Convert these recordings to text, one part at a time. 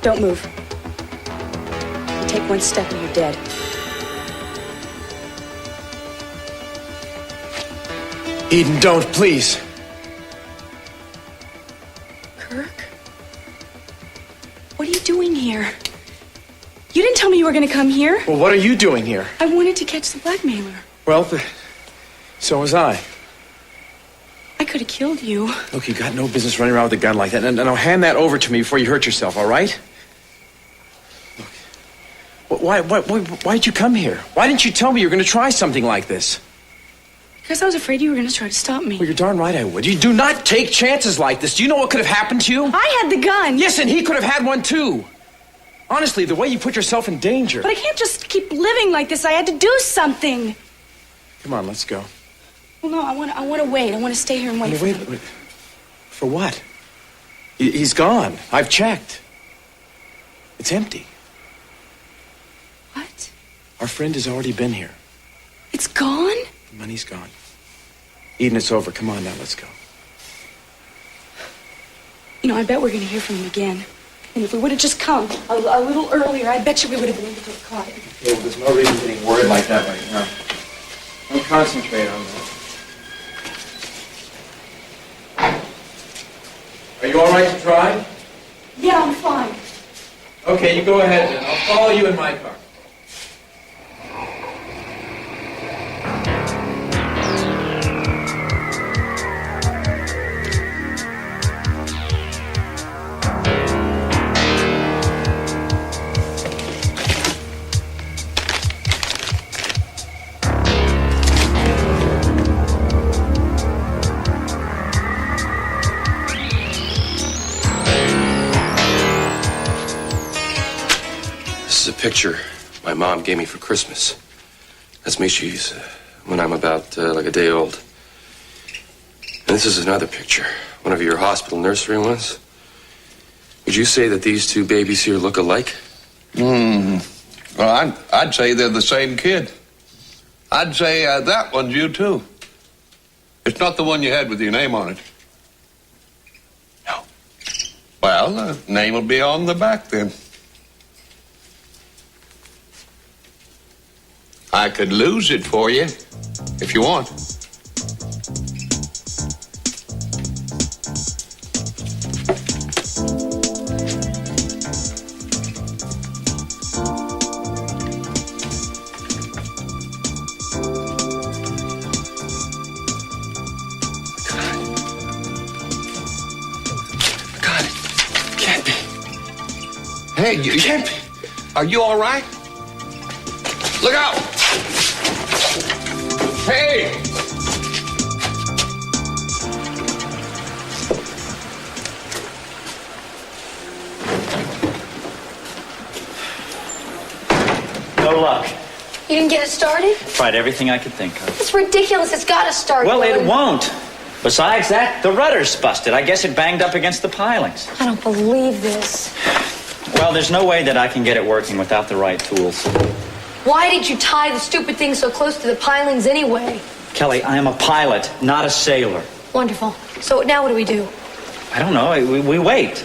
Don't move. You take one step and you're dead. Eden, don't, please. Kirk? What are you doing here? You didn't tell me you were going to come here. Well, what are you doing here? I wanted to catch the blackmailer. Well, so was I. I could have killed you. Look, you got no business running around with a gun like that. And now hand that over to me before you hurt yourself, all right? Look, why'd you come here? Why didn't you tell me you were going to try something like this? Because I was afraid you were going to try to stop me. Well, you're darn right I would. You do not take chances like this. Do you know what could have happened to you? I had the gun. Yes, and he could have had one too. Honestly, the way you put yourself in danger. But I can't just keep living like this. I had to do something. Come on, let's go. Well, no, I want to wait. I want to stay here and wait for him. Wait. For what? He's gone. I've checked. It's empty. What? Our friend has already been here. It's gone? The money's gone. Eden, it's over. Come on now, let's go. You know, I bet we're going to hear from him again. And if we would have just come a little earlier, I bet you we would have been able to have caught him. Okay, well, there's no reason getting worried like that right now. Don't concentrate on that. Are you all right to try? Yeah, I'm fine. Okay, you go ahead then. I'll follow you in my car. This is a picture my mom gave me for Christmas. That's me. She's when I'm about like a day old. And this is another picture, one of your hospital nursery ones. Would you say that these two babies here look alike? Well, I'd say they're the same kid. I'd say that one's you, too. It's not the one you had with your name on it. No. Well, the name will be on the back, then. I could lose it for you, if you want. God, it can't be. Hey, you Can't be. Are you all right? Look out! Hey! No luck. You didn't get it started? Tried everything I could think of. It's ridiculous. It's got to start. Well, it Dylan. won't. Besides that, the rudder's busted. I guess it banged up against the pilings. I don't believe this. Well, there's no way that I can get it working without the right tools. Why did you tie the stupid thing so close to the pilings anyway? Kelly, I am a pilot, not a sailor. Wonderful. So now what do we do? I don't know. We wait.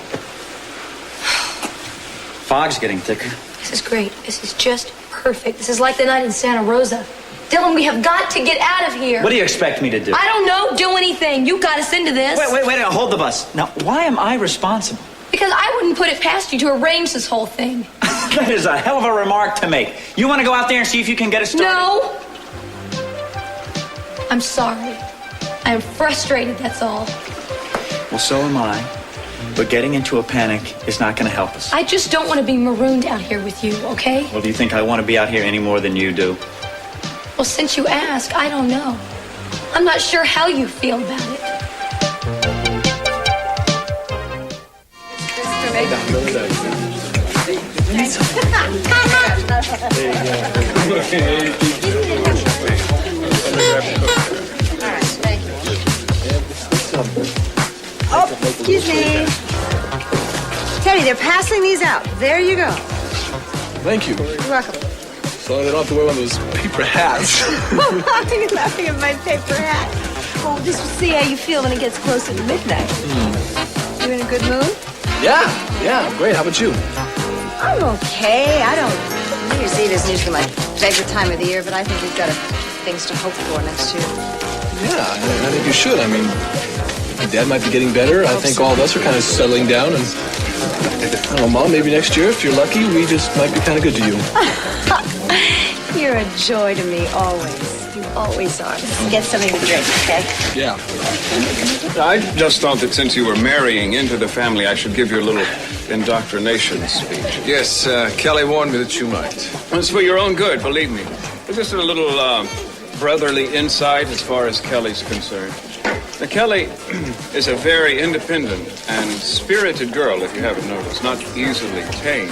Fog's getting thicker. This is great. This is just perfect. This is like the night in Santa Rosa. Dylan, we have got to get out of here. What do you expect me to do? I don't know. Do anything. You got us into this. Wait. Hold the bus. Now, why am I responsible? Because I wouldn't put it past you to arrange this whole thing. That is a hell of a remark to make. You want to go out there and see if you can get us started? No. I'm sorry. I am frustrated, that's all. Well, so am I. But getting into a panic is not going to help us. I just don't want to be marooned out here with you, okay? Well, do you think I want to be out here any more than you do? Well, since you ask, I don't know. I'm not sure how you feel about it. Oh, excuse me. Teddy, they're passing these out. There you go. Thank you. You're welcome. So I don't have to wear one of those paper hats. Why are you laughing at my paper hat? Well, just to see how you feel when it gets closer to midnight. You in a good mood? Yeah, I'm great. How about you? I'm okay. New Year's Eve isn't usually my favorite time of the year, but I think we've got things to hope for next year. Yeah, I think you should. I mean, my dad might be getting better. I think all of us are kind of settling down. And, I don't know, Mom, maybe next year, if you're lucky, we just might be kind of good to you. You're a joy to me, always. You always are. Get something to drink, okay? Yeah. I just thought that since you were marrying into the family, I should give you a little indoctrination speech. Yes, Kelly warned me that you might. It's for your own good, believe me. It's just a little brotherly insight as far as Kelly's concerned. Now, Kelly is a very independent and spirited girl, if you haven't noticed, not easily tamed.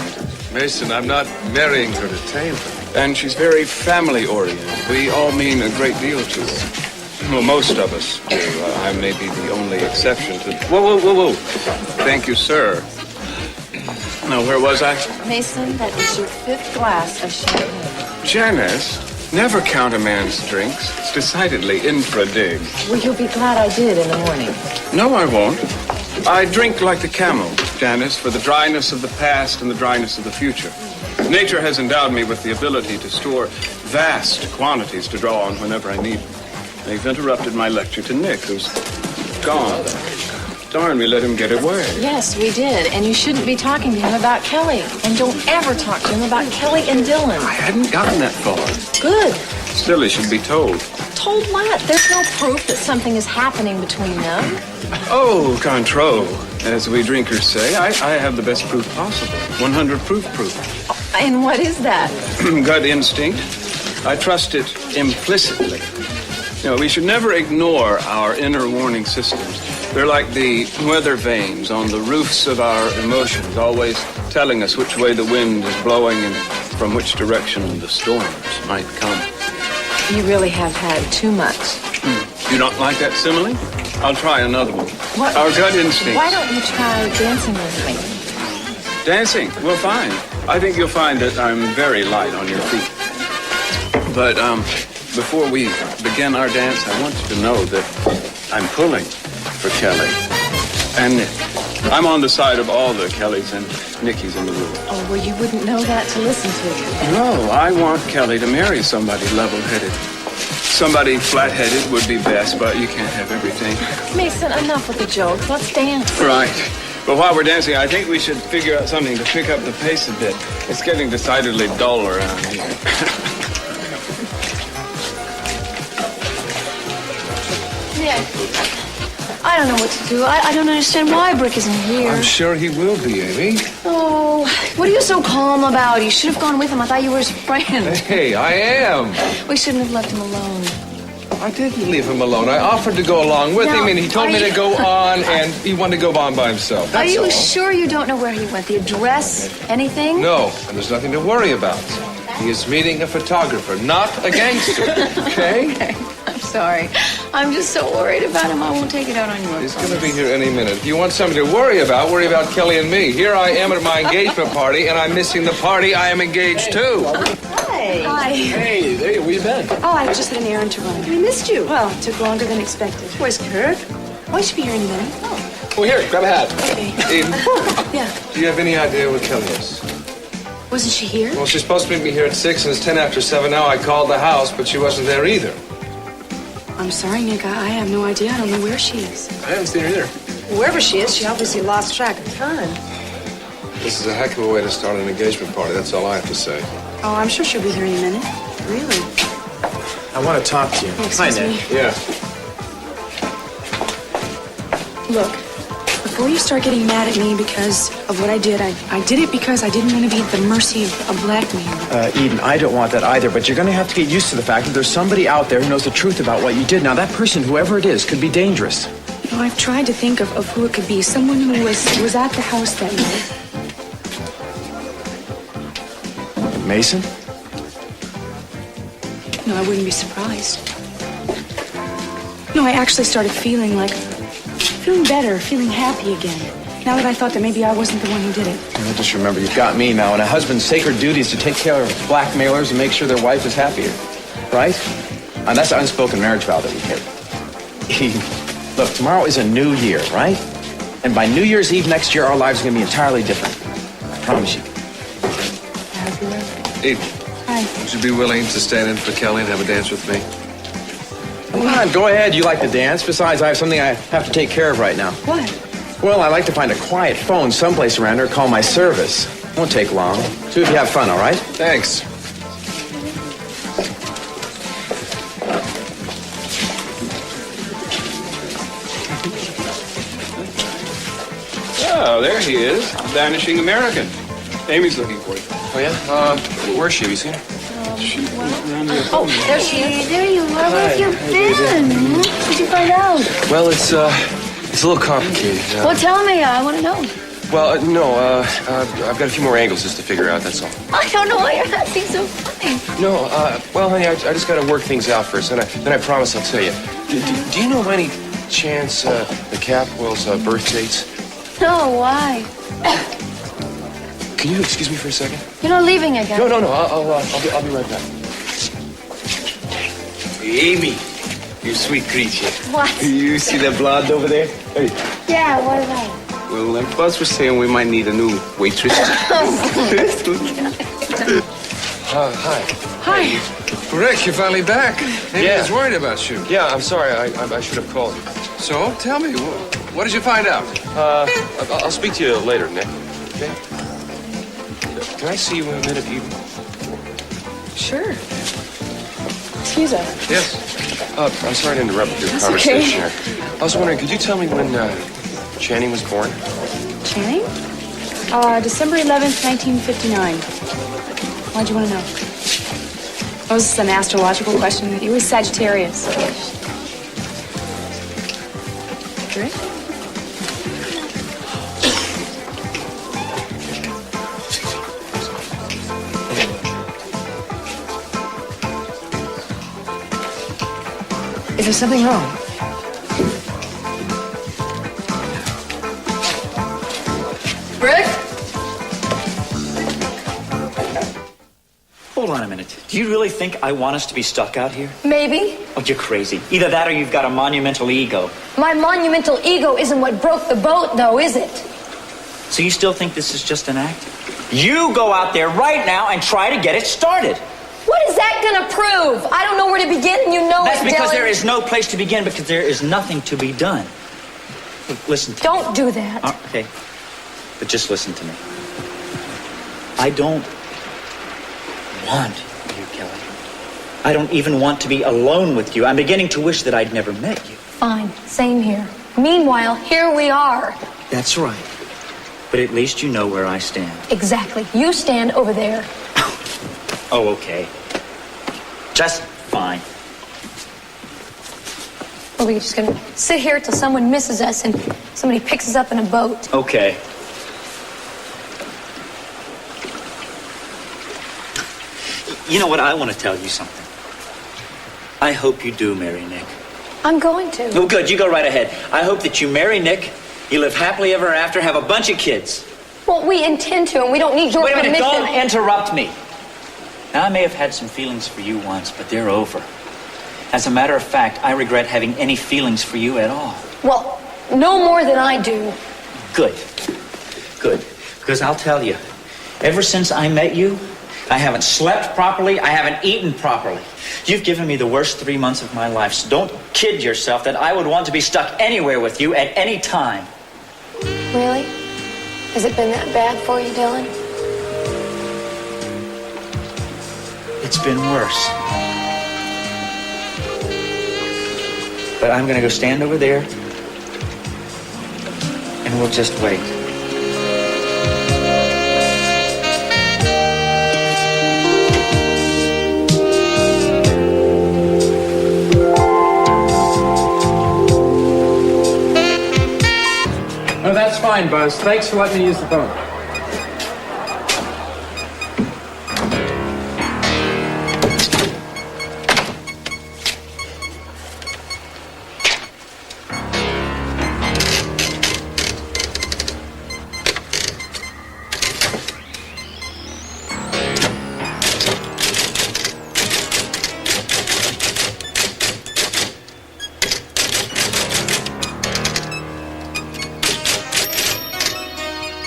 Mason, I'm not marrying her to tame her. And she's very family-oriented. We all mean a great deal to her. Well, most of us do. I may be the only exception to... Whoa. Thank you, sir. Now, where was I? Mason, that is your 5th glass of champagne. Janice, never count a man's drinks. It's decidedly infra-dig. Well, you'll be glad I did in the morning. No, I won't. I drink like the camel, Janice, for the dryness of the past and the dryness of the future. Nature has endowed me with the ability to store vast quantities to draw on whenever I need them. They've interrupted my lecture to Nick, who's gone. Darn, we let him get away. Yes, we did. And you shouldn't be talking to him about Kelly. And don't ever talk to him about Kelly and Dylan. I hadn't gotten that far. Good. Still, he should be told. Told what? There's no proof that something is happening between them. Oh, contro, as we drinkers say, I have the best proof possible. 100 proof. And what is that? Gut instinct. I trust it implicitly. You know, we should never ignore our inner warning systems. They're like the weather vanes on the roofs of our emotions, always telling us which way the wind is blowing and from which direction the storms might come. You really have had too much. You don't like that simile? I'll try another one. What? Our gut instinct. Why don't you try dancing with me? Dancing? Well, fine. I think you'll find that I'm very light on your feet. But before we begin our dance, I want you to know that I'm pulling for Kelly and Nick. I'm on the side of all the Kellys and Nickies in the world. Oh, well, you wouldn't know that to listen to you. No, I want Kelly to marry somebody level-headed. Somebody flat-headed would be best, but you can't have everything. Mason, enough with the jokes. Let's dance. Right. But while we're dancing, I think we should figure out something to pick up the pace a bit. It's getting decidedly dull around here. Nick, I don't know what to do. I don't understand why Brick isn't here. I'm sure he will be, Amy. Oh, what are you so calm about? You should have gone with him. I thought you were his friend. Hey, I am. We shouldn't have left him alone. I didn't leave him alone. I offered to go along with him, and he told me to go on, and he wanted to go on by himself. Are you all. sure you don't know where he went? The address? Anything? No, and there's nothing to worry about. He is meeting a photographer, not a gangster. Okay? Okay. I'm sorry. I'm just so worried about him. I won't take it out on you. He's going to be here any minute. If you want something to worry about Kelly and me. Here I am at my engagement party, and I'm missing the party I am engaged to. Hi. Hi. Hey, where you been? Oh, I just had an errand to run. We missed you. Well, it took longer than expected. Where's Kirk? Oh, I should be here in a minute. Well, here, grab a hat. Okay. Aiden, Yeah. do you have any idea where Kelly is? Wasn't she here? Well, she's supposed to meet me here at 6, and it's 10 after 7 now. I called the house, but she wasn't there either. I'm sorry, Nick. I have no idea. I don't know where she is. I haven't seen her either. Wherever she is, she obviously lost track of time. This is a heck of a way to start an engagement party. That's all I have to say. Oh, I'm sure she'll be here in a minute. Really? I want to talk to you. Oh, excuse me. Yeah. Look, before you start getting mad at me because of what I did it because I didn't want to be at the mercy of a blackmailer. Eden, I don't want that either, but you're going to have to get used to the fact that there's somebody out there who knows the truth about what you did. Now, that person, whoever it is, could be dangerous. You know, I've tried to think of who it could be. Someone who was at the house that night. Mason? No, I wouldn't be surprised. No, I actually started feeling better, feeling happy again. Now that I thought that maybe I wasn't the one who did it. Well, just remember, you've got me now, and a husband's sacred duty is to take care of blackmailers and make sure their wife is happier. Right? And that's the unspoken marriage vow that we made. Look, tomorrow is a new year, right? And by New Year's Eve next year, our lives are going to be entirely different. I promise you. Eden, Hi. would you be willing to stand in for Kelly and have a dance with me? Come on, go ahead. You like to dance. Besides, I have something I have to take care of right now. What? Well, I like to find a quiet phone someplace around here, call my service. Won't take long. See if you have fun, all right? Thanks. Oh, there he is. Vanishing American. Amy's looking for you. Oh, yeah? Where's she? Have you seen her? Oh, there she is. There you are. Where have you been? What did you find out? Well, it's a little complicated. Well, tell me. I want to know. Well, no, I've got a few more angles just to figure out, that's all. I don't know why you're acting so funny. No, well, honey, I just got to work things out first, and then I promise I'll tell you. Do you know by any chance the Capwell's birth dates? No, why? Can you excuse me for a second? You're not leaving again. No, I'll be right back. Amy, you sweet creature. What? You see that blonde over there? Hey. Yeah, what about it? Well, Buzz was saying we might need a new waitress. Hi. Hi. Rick, you're finally back. Amy Yeah. was worried about you. Yeah, I'm sorry. I should have called you. So, tell me, what did you find out? I'll speak to you later, Nick. Okay? Can I see you in a minute, Eden? Sure. Excuse us. Yes. I'm sorry to interrupt your That's conversation. okay. I was wondering, could you tell me when Channing was born? Channing? December 11th, 1959. Why'd you want to know? Oh, is this an astrological question? He was Sagittarius. Drink? Is there something wrong? Rick? Hold on a minute. Do you really think I want us to be stuck out here? Maybe. Oh, you're crazy. Either that or you've got a monumental ego. My monumental ego isn't what broke the boat, though, is it? So you still think this is just an act? You go out there right now and try to get it started. What is that gonna prove? I don't know where to begin, and you know That's it, because Dylan. there is no place to begin, because there is nothing to be done. Look, listen to me. Don't do that. Okay. But just listen to me. I don't want you, Kelly. I don't even want to be alone with you. I'm beginning to wish that I'd never met you. Fine. Same here. Meanwhile, here we are. That's right. But at least you know where I stand. Exactly. You stand over there. Oh, okay. Just fine. Are we just gonna sit here till someone misses us and somebody picks us up in a boat? Okay. You know what? I want to tell you something. I hope you do marry Nick. I'm going to. Oh, good. You go right ahead. I hope that you marry Nick, you live happily ever after, have a bunch of kids. Well, we intend to, and we don't need your Wait a minute. permission. Don't interrupt me. Now, I may have had some feelings for you once, but they're over. As a matter of fact, I regret having any feelings for you at all. Well, no more than I do. Good. Good. Because I'll tell you, ever since I met you, I haven't slept properly, I haven't eaten properly. You've given me the worst 3 months of my life, so don't kid yourself that I would want to be stuck anywhere with you at any time. Really? Has it been that bad for you, Dylan? It's been worse. But I'm gonna go stand over there, and we'll just wait. Oh, that's fine, Buzz. Thanks for letting me use the phone.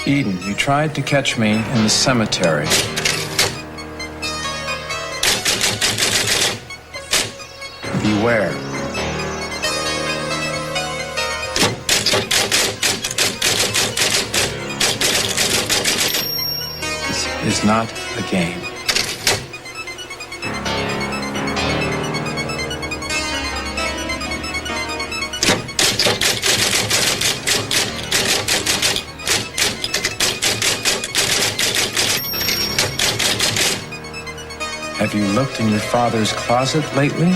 Eden, you tried to catch me in the cemetery. where? This is not a game. Have you looked in your father's closet lately?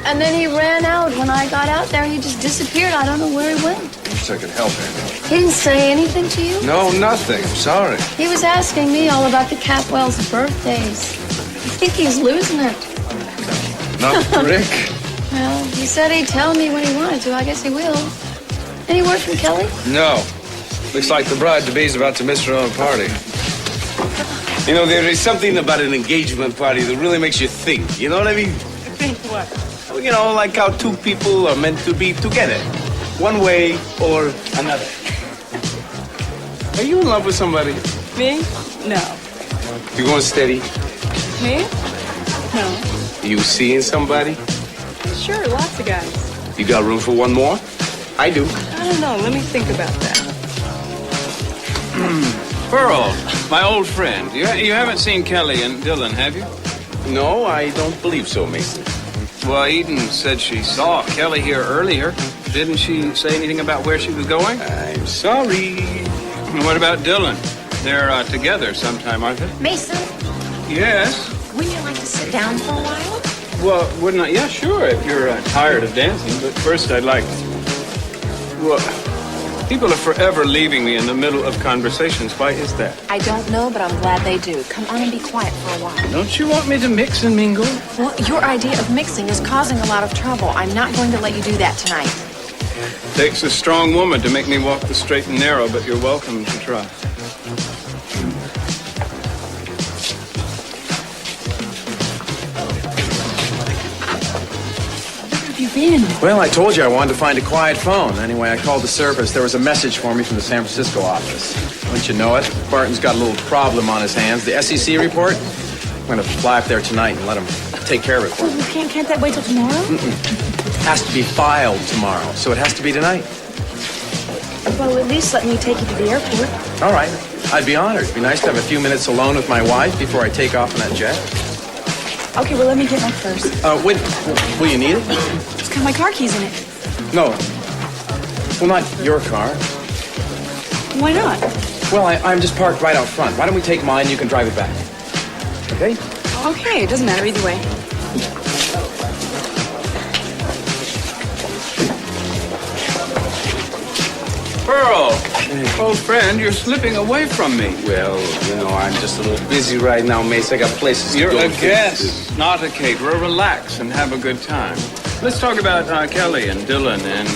And then he ran out. When I got out there, he just disappeared. I don't know where he went. Wish I could help him. He didn't say anything to you? No, nothing. I'm sorry. He was asking me all about the Catwells' birthdays. I think he's losing it. Not Rick. Well, he said he'd tell me when he wanted to. I guess he will. Any word from Kelly? No. Looks like the bride-to-be's about to miss her own party. You know, there is something about an engagement party that really makes you think. You know what I mean? Think what? Well, you know, like how two people are meant to be together. One way or another. Are you in love with somebody? Me? No. You going steady? Me? No. You seeing somebody? Sure, lots of guys. You got room for one more? I do. I don't know. Let me think about that. Pearl, my old friend. You haven't seen Kelly and Dylan, have you? No, I don't believe so, Mason. Well, Eden said she saw Kelly here earlier. Didn't she say anything about where she was going? I'm sorry. And what about Dylan? They're together sometime, aren't they? Mason, Yes. wouldn't you like to sit down for a while? Well, wouldn't I? Yeah, sure, if you're tired of dancing. But first, I'd like... Well, people are forever leaving me in the middle of conversations. Why is that? I don't know, but I'm glad they do. Come on and be quiet for a while. Don't you want me to mix and mingle? Well, your idea of mixing is causing a lot of trouble. I'm not going to let you do that tonight. Takes a strong woman to make me walk the straight and narrow, but you're welcome to try. You been? Well, I told you I wanted to find a quiet phone. Anyway, I called the service. There was a message for me from the San Francisco office. Wouldn't you know it? Barton's got a little problem on his hands. The SEC report? I'm going to fly up there tonight and let him take care of it for me. Well, can't that wait till tomorrow? It has to be filed tomorrow, so it has to be tonight. Well, at least let me take you to the airport. All right. I'd be honored. It'd be nice to have a few minutes alone with my wife before I take off in that jet. Okay, well, let me get my purse. Wait, will you need it? It's got my car keys in it. No. Well, not your car. Why not? Well, I'm just parked right out front. Why don't we take mine and you can drive it back? Okay? Okay, it doesn't matter either way. Pearl, old friend, you're slipping away from me. Well, you know, I'm just a little busy right now, Mace. I got places to You're go. a guest, not a caterer. Relax and have a good time. Let's talk about Kelly and Dylan and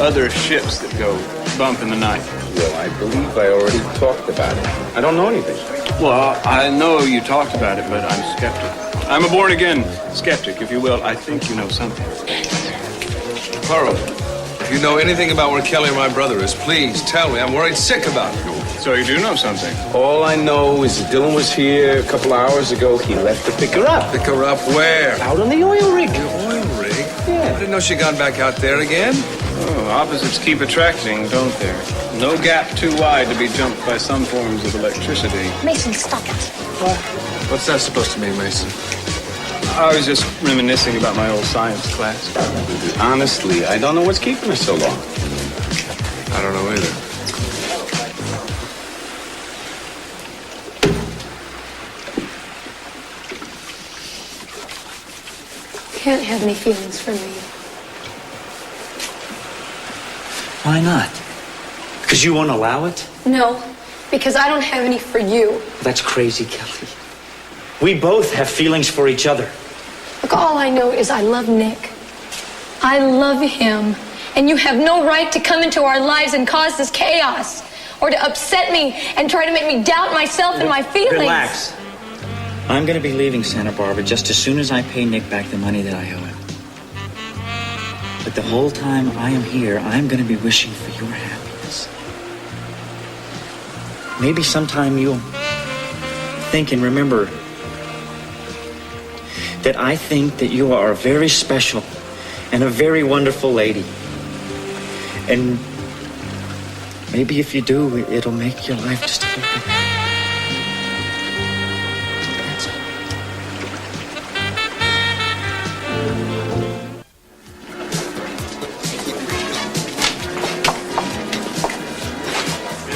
other ships that go bump in the night. Well, I believe I already talked about it. I don't know anything. Well, I know you talked about it, but I'm skeptic. I'm a born-again skeptic, if you will. I think you know something. Pearl, if you know anything about where Kelly and my brother is, please tell me. I'm worried sick about it. So you do know something? All I know is that Dylan was here a couple hours ago. He left to pick her up. Pick her up where? Out on the oil rig. The oil rig? Yeah. I didn't know she'd gone back out there again. Oh, opposites keep attracting, don't they? No gap too wide to be jumped by some forms of electricity. Mason, stop it. What's that supposed to mean, Mason? I was just reminiscing about my old science class. Honestly, I don't know what's keeping her so long. I don't know either. Can't have any feelings for me. Why not? Because you won't allow it? No, because I don't have any for you. That's crazy, Kelly. We both have feelings for each other. Look, all I know is I love Nick. I love him. And you have no right to come into our lives and cause this chaos. Or to upset me and try to make me doubt myself and my feelings. Relax. I'm going to be leaving Santa Barbara just as soon as I pay Nick back the money that I owe him. But the whole time I am here, I'm going to be wishing for your happiness. Maybe sometime you'll think and remember that I think that you are a very special and a very wonderful lady. And maybe if you do, it'll make your life just a little bit better. That's all.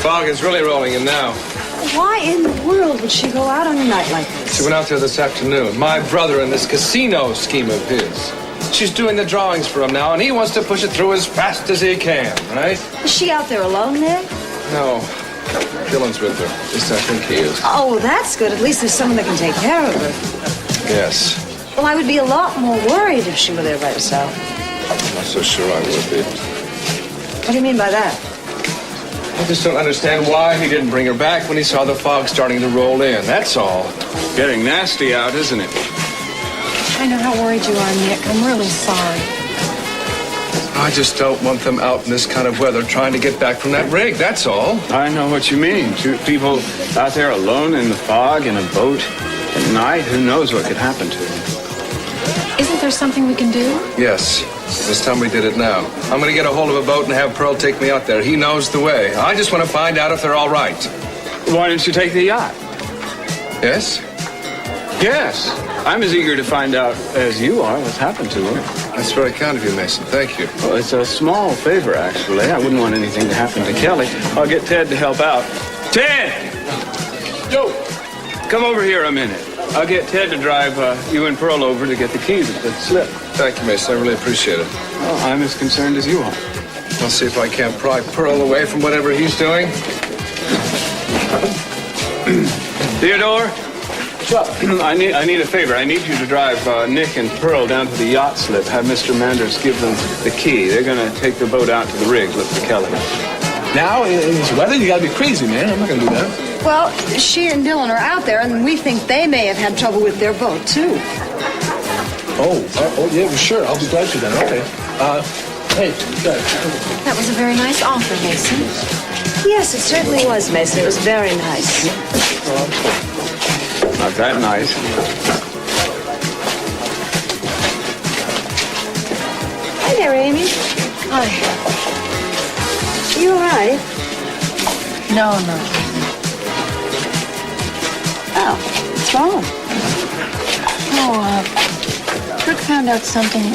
Fog is really rolling in now. Why in the world would she go out on a night like this? She went out there this afternoon. My brother in this casino scheme of his. She's doing the drawings for him now, and he wants to push it through as fast as he can, right? Is she out there alone, Nick? No. Dylan's with her. At least I think he is. Oh, well, that's good. At least there's someone that can take care of her. Yes. Well, I would be a lot more worried if she were there by herself. I'm not so sure I would be. What do you mean by that? I just don't understand why he didn't bring her back when he saw the fog starting to roll in. That's all. Getting nasty out, isn't it? I know how worried you are, Nick. I'm really sorry. I just don't want them out in this kind of weather trying to get back from that rig, that's all. I know what you mean. Two people out there alone in the fog in a boat at night. Who knows what could happen to them? Isn't there something we can do? Yes. This time we did it now. I'm going to get a hold of a boat and have Pearl take me out there. He knows the way. I just want to find out if they're all right. Why didn't you take the yacht? Yes? Yes. I'm as eager to find out as you are what's happened to her. That's very kind of you, Mason. Thank you. Well, it's a small favor, actually. I wouldn't want anything to happen to Kelly. I'll get Ted to help out. Ted! Yo! Come over here a minute. I'll get Ted to drive you and Pearl over to get the keys of the slip. Thank you, Mason. I really appreciate it. Well, I'm as concerned as you are. I'll see if I can't pry Pearl away from whatever he's doing. Theodore? I need a favor. I need you to drive Nick and Pearl down to the yacht slip. Have Mr. Manders give them the key. They're going to take the boat out to the rig with the Kelly. Now, in this weather, you gotta be crazy, man. I'm not gonna do that. Well, she and Dylan are out there, and we think they may have had trouble with their boat, too. Oh, yeah, well, sure. I'll be glad to then. Okay. Hey, That was a very nice offer, Mason. Yes, it certainly was, Mason. It was very nice. Not that nice. Hi there, Amy. Hi. You all right? No, I'm not. Oh, what's wrong? Oh, Rick found out something.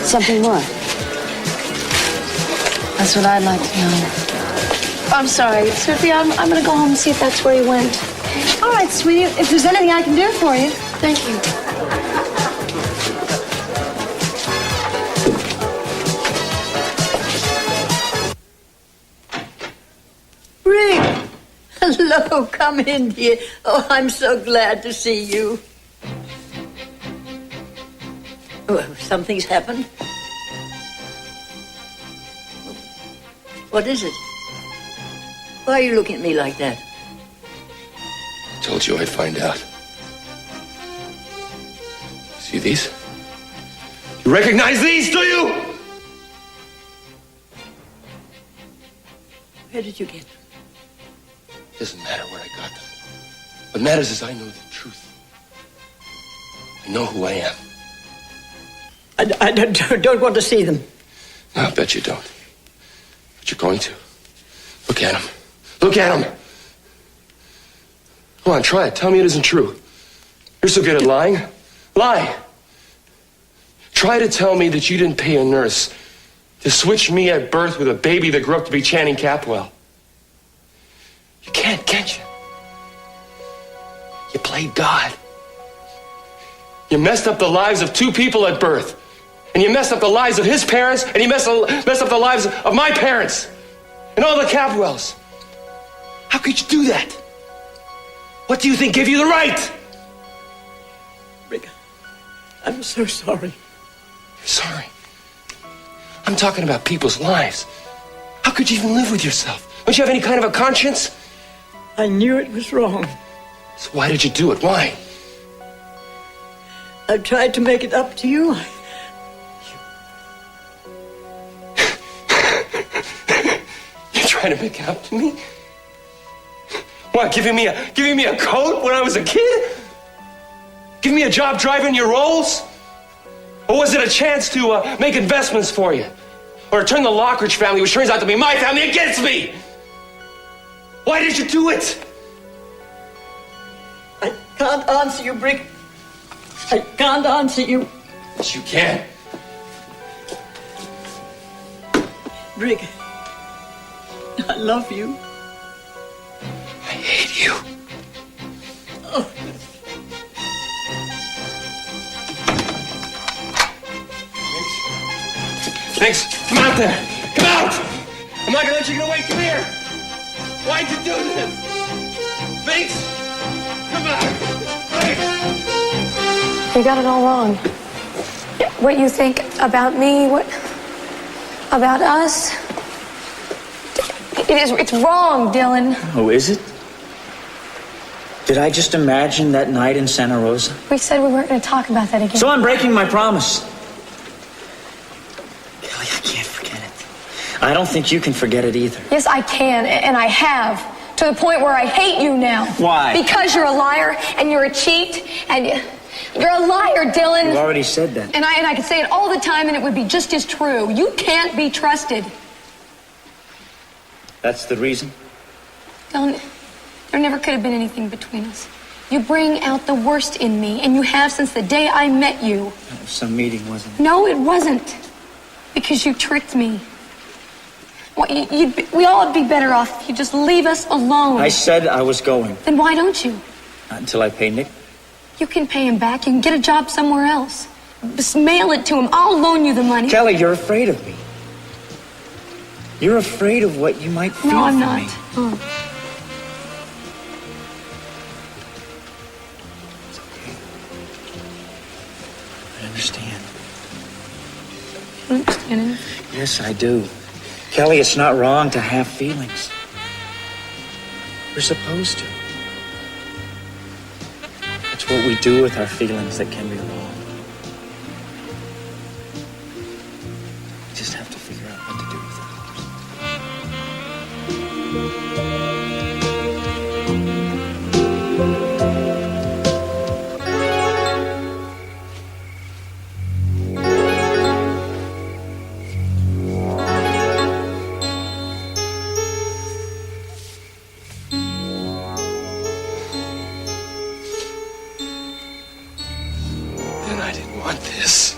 Something what? That's what I'd like to know. I'm sorry, Sophia. I'm going to go home and see if that's where he went. All right, sweetie. If there's anything I can do for you. Thank you. Rick! Hello, come in, dear. Oh, I'm so glad to see you. Oh, something's happened? What is it? Why are you looking at me like that? I told you I'd find out. See these? You recognize these, do you? Where did you get them? It doesn't matter where I got them. What matters is I know the truth. I know who I am. I don't want to see them. No, I bet you don't. But you're going to. Look at him. Look at him. Come on, try it. Tell me it isn't true. You're so good at lying. Lie. Try to tell me that you didn't pay a nurse to switch me at birth with a baby that grew up to be Channing Capwell. You can't you? You played God. You messed up the lives of two people at birth. And you messed up the lives of his parents, and you messed up the lives of my parents. And all the Capwells. How could you do that? What do you think gave you the right? Rick, I'm so sorry. You're sorry? I'm talking about people's lives. How could you even live with yourself? Don't you have any kind of a conscience? I knew it was wrong. So why did you do it? Why? I tried to make it up to you. You trying to make it up to me? What, giving me a coat when I was a kid? Giving me a job driving your Rolls? Or was it a chance to make investments for you? Or turn the Lockridge family, which turns out to be my family, against me? Why did you do it? I can't answer you, Brick. I can't answer you. Yes, you can. Brick, I love you. I hate you. Oh. Thanks. Come out there. Come out! I'm not gonna let you get away. Come here. Why'd you do this? Thanks. Come out. Thanks. You got it all wrong. What you think about me, what about us? It's wrong, Dylan. Oh, is it? Did I just imagine that night in Santa Rosa? We said we weren't going to talk about that again. So I'm breaking my promise. Kelly, I can't forget it. I don't think you can forget it either. Yes, I can, and I have. To the point where I hate you now. Why? Because you're a liar, and you're a cheat, and you're a liar, Dylan. You already said that. And I could say it all the time, and it would be just as true. You can't be trusted. That's the reason? Dylan, there never could have been anything between us. You bring out the worst in me, and you have since the day I met you. That was some meeting, wasn't it? No, it wasn't. Because you tricked me. Well, we all would be better off if you just leave us alone. I said I was going. Then why don't you? Not until I pay Nick. You can pay him back. You can get a job somewhere else. Just mail it to him. I'll loan you the money. Kelly, you're afraid of me. You're afraid of what you might feel No, I'm for not. me. Oh. I understand. You don't understand anything? Yes, I do. Kelly, it's not wrong to have feelings. We're supposed to. It's what we do with our feelings that can be wrong. We just have to figure out what to do with And I didn't want this.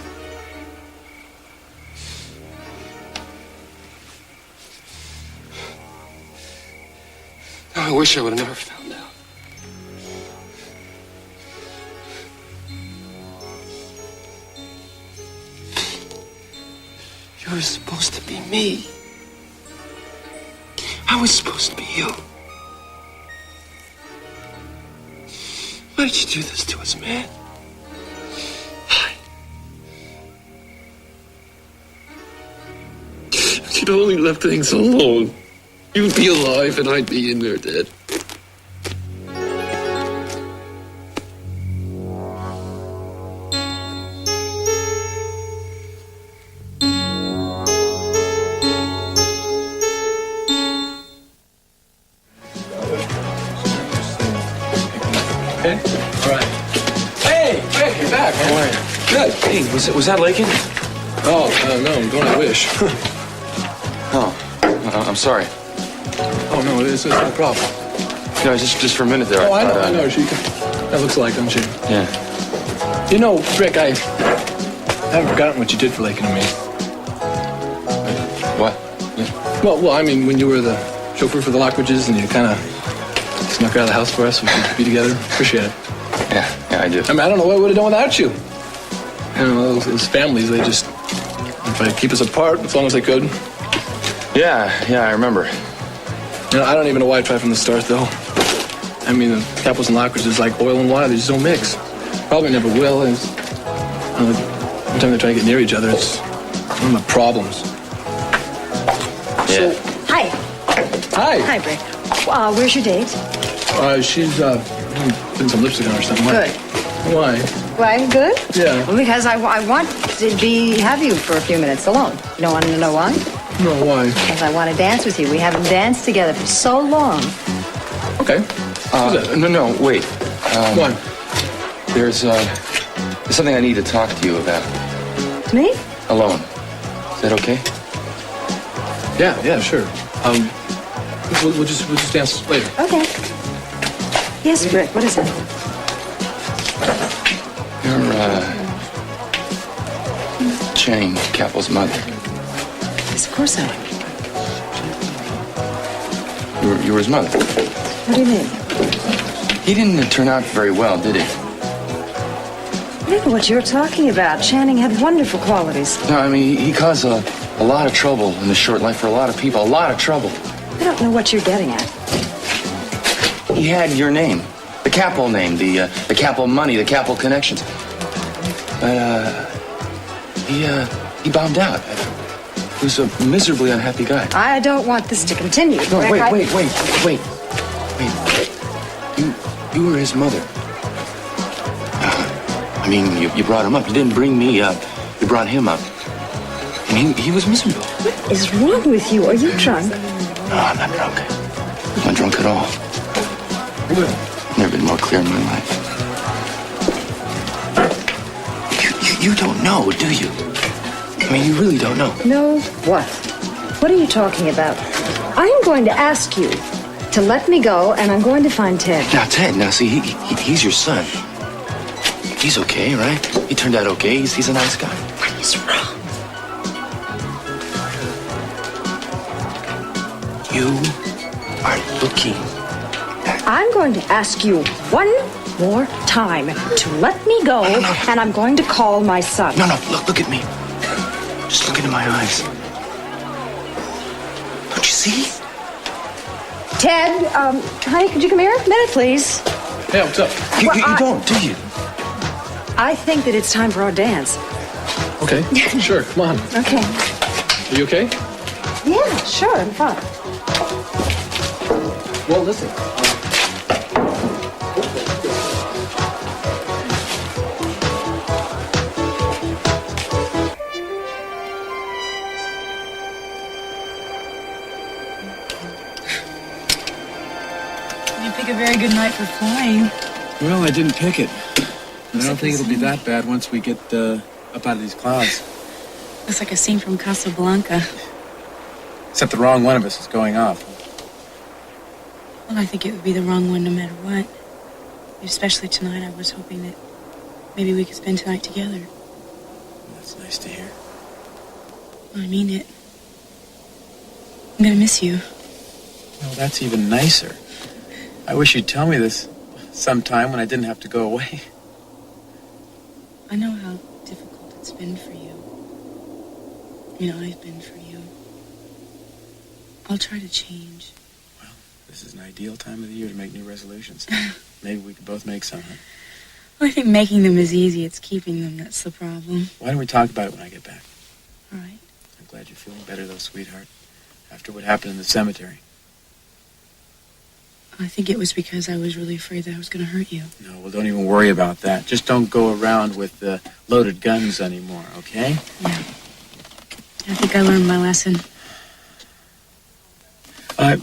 I wish I would have never found out. You were supposed to be me. I was supposed to be you. Why did you do this to us, man? Why? If you'd only left things alone, you'd be alive and I'd be in there dead. Okay? All right. Hey, Rick, you're back, man. How are you? Good. Hey, was that Lakin? Oh, no, I'm going to Wish. Oh, I'm sorry. Oh, no, it's no problem. No, just for a minute there. Oh, I thought, know. That looks like him, she. Yeah. You know, Rick, I haven't forgotten what you did for Lakin and me. What? Well, I mean, when you were the chauffeur for the Lockridges and you kind of snuck out of the house for us so we could be together. Appreciate it. Yeah, I do. I mean, I don't know what I would have done without you. You know, those families, they just try to keep us apart as long as they could. Yeah, I remember. You know, I don't even know why I tried from the start, though. I mean, the Capitals and Lockridge is like oil and water. They just don't mix. Probably never will. And every time they try to get near each other, it's one of the problems. Yeah. Hi. Hi. Hi, Brick. Where's your date? She's putting some lipstick on or something. Good. Why? Why? Good? Yeah. Well, because I want to have you for a few minutes alone. You don't want to know why? No, why? Because I want to dance with you. We haven't danced together for so long. Okay. No, wait. Why? There's something I need to talk to you about. To me? Alone. Is that okay? Yeah, sure. We'll just dance later. Okay. Yes, Britt, what is it? You're, Jane Capple's mother. Yes, of course I am. You were his mother. What do you mean? He didn't turn out very well, did he? I don't know what you're talking about. Channing had wonderful qualities. No, I mean, he caused a lot of trouble in his short life for a lot of people. A lot of trouble. I don't know what you're getting at. He had your name. The Capel name. The Capel money. The Capel connections. But, he bombed out. He was a miserably unhappy guy. I don't want this to continue. No, wait. You were his mother. I mean, you brought him up. You didn't bring me up. You brought him up. And he was miserable. What is wrong with you? Are you drunk? No, I'm not drunk. I'm not drunk at all. I've never been more clear in my life. You don't know, do you? I mean, you really don't know. No, what? What are you talking about? I am going to ask you to let me go, and I'm going to find Ted. Now, Ted, see, he's your son. He's okay, right? He turned out okay. He's a nice guy. What is wrong? You are looking at... I'm going to ask you one more time to let me go, and I'm going to call my son. No, look at me. Just look into my eyes. Don't you see? Ted, honey, could you come here a minute, please? Hey, what's up? You don't, do you? I think that it's time for our dance. Okay, sure, come on. Okay. Are you okay? Yeah, sure, I'm fine. Well, listen. You pick a very good night for flying. Well, I didn't pick it. But I don't think it'll be that bad once we get up out of these clouds. Looks like a scene from Casablanca. Except the wrong one of us is going off. Well, I think it would be the wrong one no matter what. Especially tonight, I was hoping that maybe we could spend tonight together. That's nice to hear. I mean it. I'm gonna miss you. Well, that's even nicer. I wish you'd tell me this sometime when I didn't have to go away. I know how difficult it's been for you. You know, I've been for you. I'll try to change. Well, this is an ideal time of the year to make new resolutions. Maybe we could both make some, huh? Well, I think making them is easy. It's keeping them that's the problem. Why don't we talk about it when I get back? All right. I'm glad you're feeling better, though, sweetheart. After what happened in the cemetery. I think it was because I was really afraid that I was going to hurt you. No, well, don't even worry about that. Just don't go around with loaded guns anymore, okay? Yeah. I think I learned my lesson. Why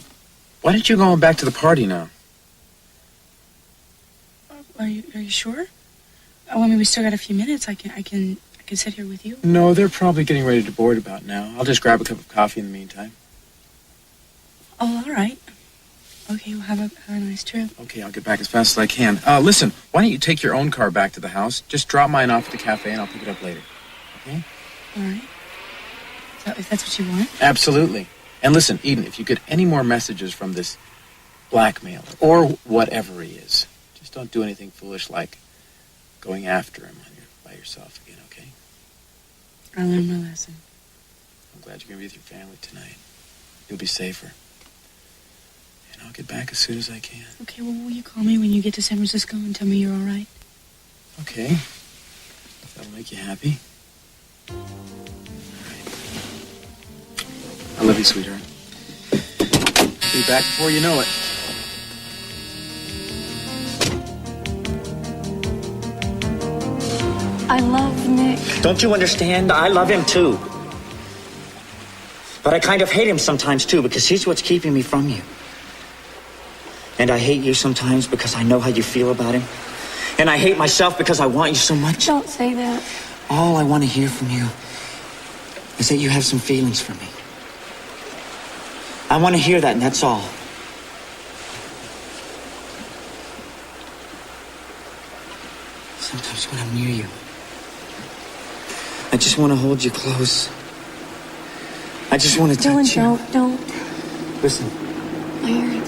aren't you going back to the party now? Are you sure? Oh, I mean, we still got a few minutes. I can sit here with you. No, they're probably getting ready to board about now. I'll just grab a cup of coffee in the meantime. Oh, all right. Okay, well, have a nice trip. Okay, I'll get back as fast as I can. Listen, why don't you take your own car back to the house? Just drop mine off at the cafe and I'll pick it up later. Okay? All right. So, if that's what you want. Absolutely. And listen, Eden, if you get any more messages from this blackmailer or whatever he is, just don't do anything foolish like going after him by yourself again, okay? I learned my lesson. I'm glad you're going to be with your family tonight. You'll be safer. And I'll get back as soon as I can. Okay, well, will you call me when you get to San Francisco and tell me you're all right? Okay. If that'll make you happy. All right. I love you, sweetheart. Be back before you know it. I love Nick. Don't you understand? I love him too. But I kind of hate him sometimes too, because he's what's keeping me from you. And I hate you sometimes because I know how you feel about him. And I hate myself because I want you so much. Don't say that. All I want to hear from you is that you have some feelings for me. I want to hear that, and that's all. Sometimes when I'm near you, I just want to hold you close. I just want to touch you. Dylan, don't. Listen, I hear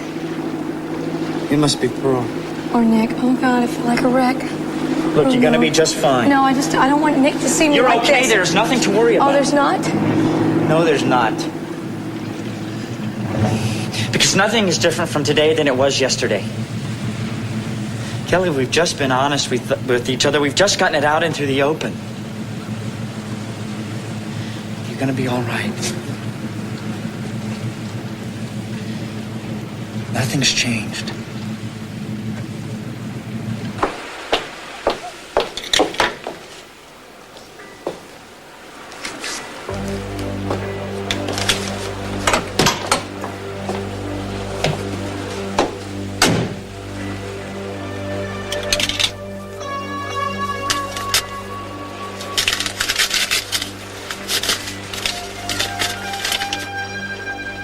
it. it must be Pearl. Or Nick. Oh, God, I feel like a wreck. Look, you're going to be just fine. No, I don't want Nick to see me You're like okay. this. There's nothing to worry about. Oh, there's not? No, there's not. Because nothing is different from today than it was yesterday. Kelly, we've just been honest with each other. We've just gotten it out into the open. You're going to be all right. Nothing's changed.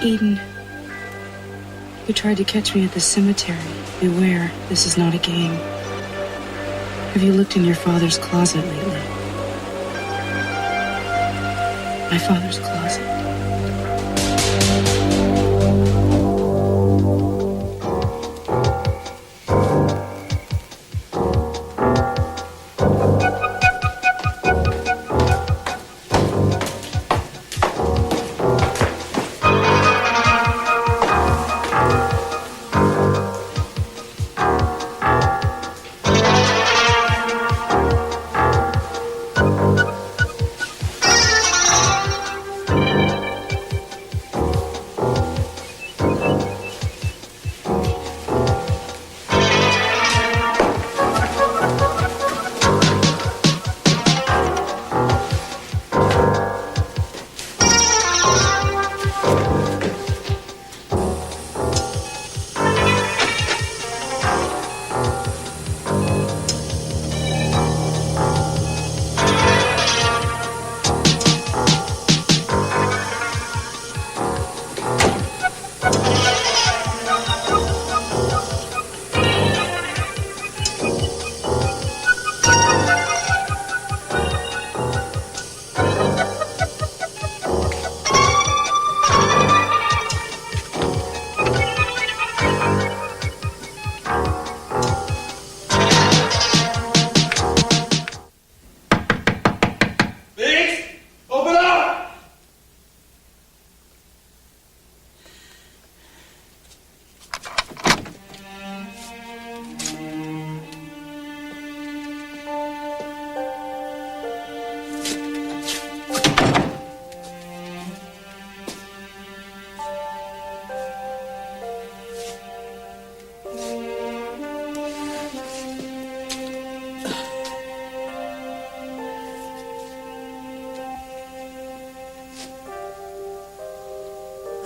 Eden, you tried to catch me at the cemetery. Beware, this is not a game. Have you looked in your father's closet lately? My father's closet.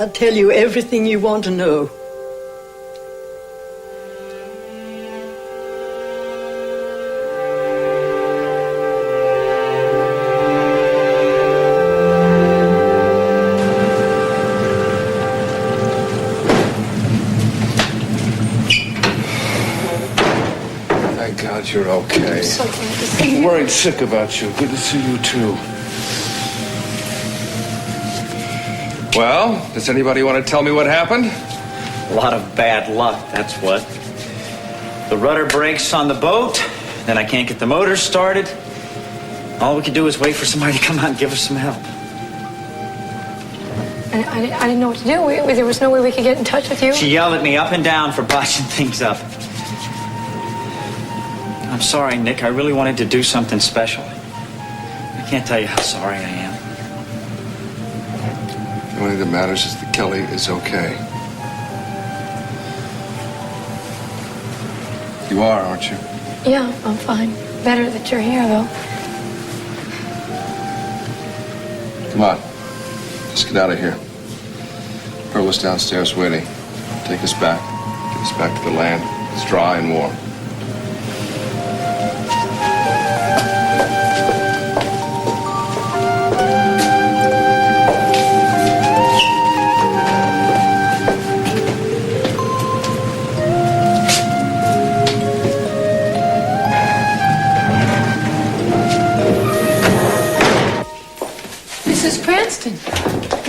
I'll tell you everything you want to know. Thank God you're okay. I'm so glad to see you. Worried sick about you. Good to see you, too. Well, does anybody want to tell me what happened? A lot of bad luck, that's what. The rudder breaks on the boat, then I can't get the motor started. All we could do is wait for somebody to come out and give us some help. I didn't know what to do. There was no way we could get in touch with you. She yelled at me up and down for botching things up. I'm sorry, Nick. I really wanted to do something special. I can't tell you how sorry I am. The only thing that matters is that Kelly is okay. You are, aren't you? Yeah, I'm fine. Better that you're here, though. Come on. Let's get out of here. Pearl is downstairs waiting. Take us back. Get us back to the land. It's dry and warm. Mrs. Cranston.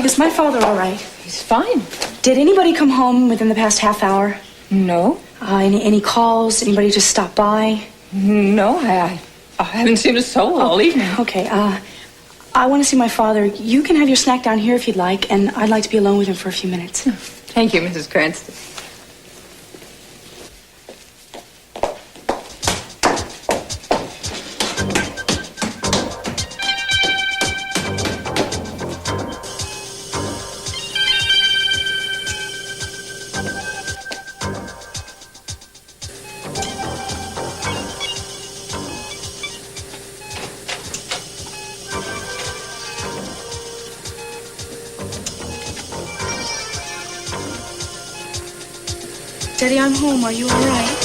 Is my father all right? He's fine. Did anybody come home within the past half hour? No. Any calls? Anybody just stop by? No, I haven't seen a soul all evening. Okay, I want to see my father. You can have your snack down here if you'd like, and I'd like to be alone with him for a few minutes. Thank you, Mrs. Cranston. Daddy, I'm home. Are you all right?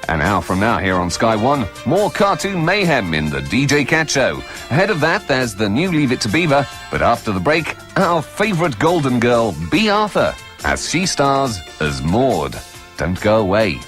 An hour from now here on Sky One, more cartoon mayhem in the DJ Cat Show. Ahead of that, there's the new Leave It to Beaver, but after the break, our favourite golden girl, Bea Arthur, as she stars as Maud. Don't go away.